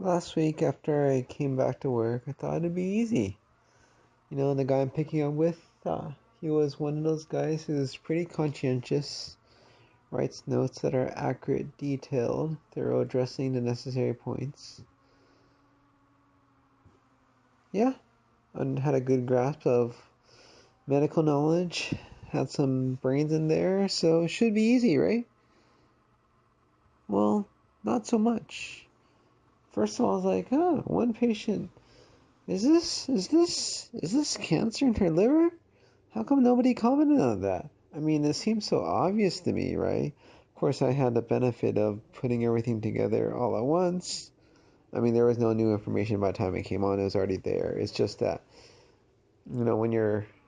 Last week after I came back to work, I thought it'd be easy. The guy I'm picking up with, he was one of those guys who's pretty conscientious, writes notes that are accurate, detailed, thorough, addressing the necessary points. Yeah, and had a good grasp of medical knowledge, had some brains in there, so it should be easy, right? Well, not so much. First of all, I was like, one patient. Is this cancer in her liver? How come nobody commented on that? I mean, it seems so obvious to me, right? Of course, I had the benefit of putting everything together all at once. I mean, there was no new information by the time it came on, it was already there. It's just that, when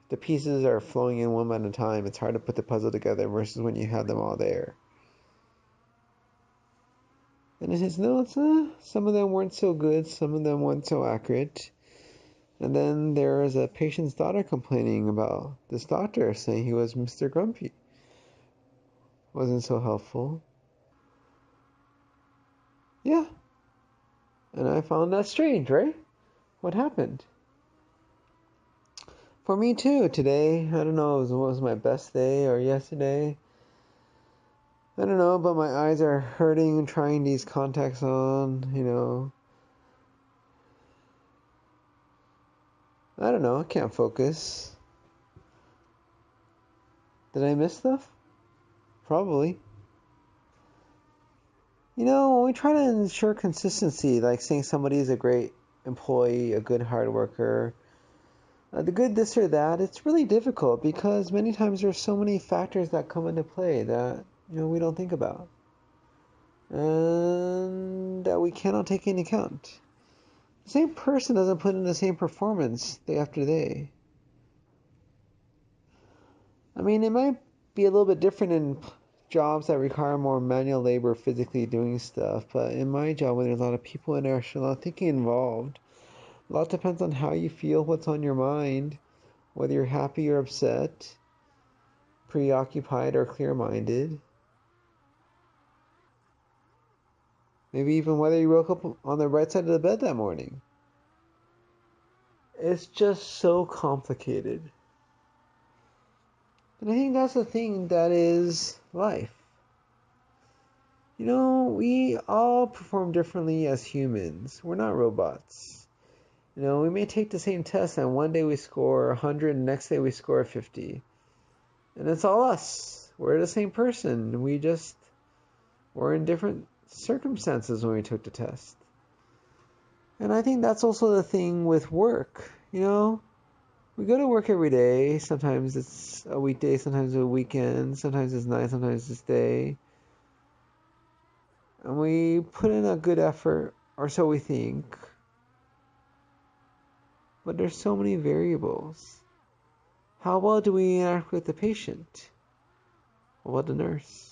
the pieces are flowing in one at a time, it's hard to put the puzzle together versus when you have them all there. And in his notes, some of them weren't so good, some of them weren't so accurate. And then there was a patient's daughter complaining about this doctor, saying he was Mr. Grumpy. Wasn't so helpful. Yeah, and I found that strange, right? What happened? For me too, today, I don't know, was my best day or yesterday. I don't know, but my eyes are hurting trying these contacts on. I don't know, I can't focus. Did I miss stuff? Probably. When we try to ensure consistency, like saying somebody is a great employee, a good hard worker, the good this or that, it's really difficult because many times there's so many factors that come into play that we don't think about and that we cannot take into account. The same person doesn't put in the same performance day after day. I mean, it might be a little bit different in jobs that require more manual labor, physically doing stuff, but in my job, when there's a lot of people in there, there's a lot of thinking involved. A lot depends on how you feel, what's on your mind, whether you're happy or upset, preoccupied or clear-minded. Maybe even whether you woke up on the right side of the bed that morning. It's just so complicated. And I think that's the thing that is life. We all perform differently as humans. We're not robots. We may take the same test and one day we score 100 and the next day we score 50. And it's all us. We're the same person. We just were in different circumstances when we took the test. And I think that's also the thing with work. We go to work every day. Sometimes it's a weekday, sometimes a weekend, sometimes it's night, sometimes it's day. And we put in a good effort, or so we think. But there's so many variables. How well do we interact with the patient? What about the nurse?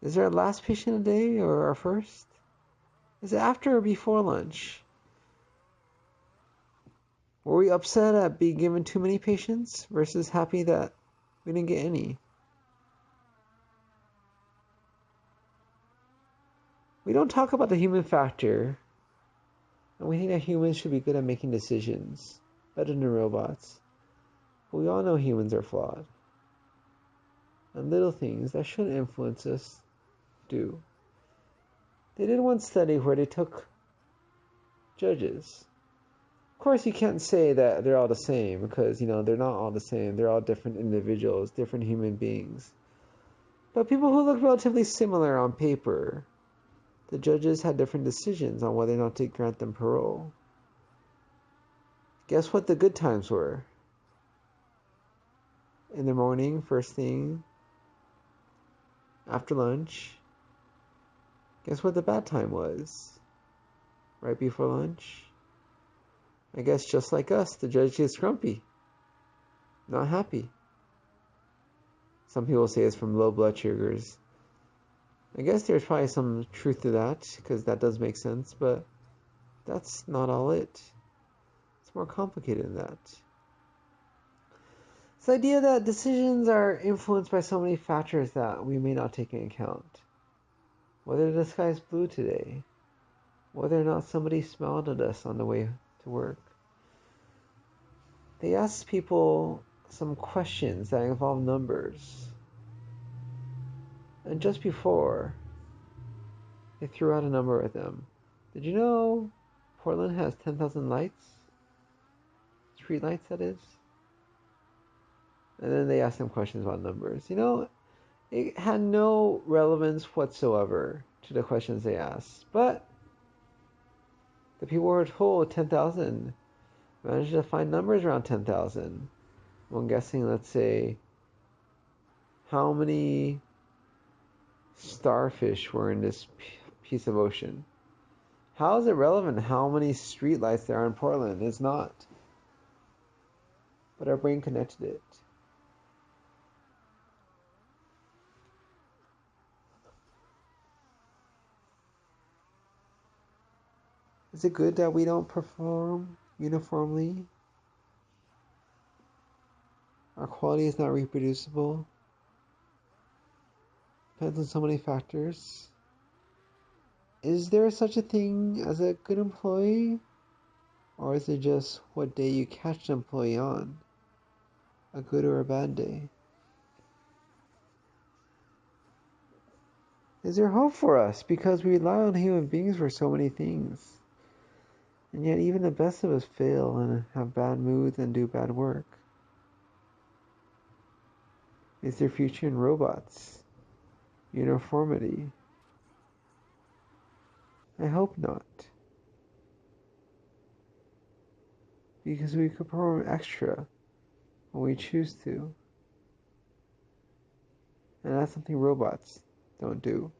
Is there a last patient a day or our first? Is it after or before lunch? Were we upset at being given too many patients versus happy that we didn't get any? We don't talk about the human factor, and we think that humans should be good at making decisions, better than robots. But we all know humans are flawed, and little things that shouldn't influence us do. They did one study where they took judges. Of course, you can't say that they're all the same because, they're not all the same. They're all different individuals, different human beings. But people who look relatively similar on paper, the judges had different decisions on whether or not to grant them parole. Guess what the good times were? In the morning, first thing, after lunch. Guess what the bad time was? Right before lunch. I guess just like us, the judge gets grumpy, not happy. Some people say it's from low blood sugars. I guess there's probably some truth to that, because that does make sense, but that's not all it. It's more complicated than that. It's the idea that decisions are influenced by so many factors that we may not take into account. Whether the sky's blue today, whether or not somebody smiled at us on the way to work. They asked people some questions that involve numbers. And just before, they threw out a number at them. Did you know Portland has 10,000 lights? Street lights, that is. And then they asked them questions about numbers. It had no relevance whatsoever to the questions they asked. But the people were told 10,000 managed to find numbers around 10,000. When guessing, let's say, how many starfish were in this piece of ocean. How is it relevant how many streetlights there are in Portland? It's not. But our brain connected it. Is it good that we don't perform uniformly? Our quality is not reproducible. Depends on so many factors. Is there such a thing as a good employee? Or is it just what day you catch the employee on? A good or a bad day? Is there hope for us? Because we rely on human beings for so many things. And yet even the best of us fail and have bad moods and do bad work. Is there future in robots? Uniformity? I hope not. Because we could perform extra when we choose to. And that's something robots don't do.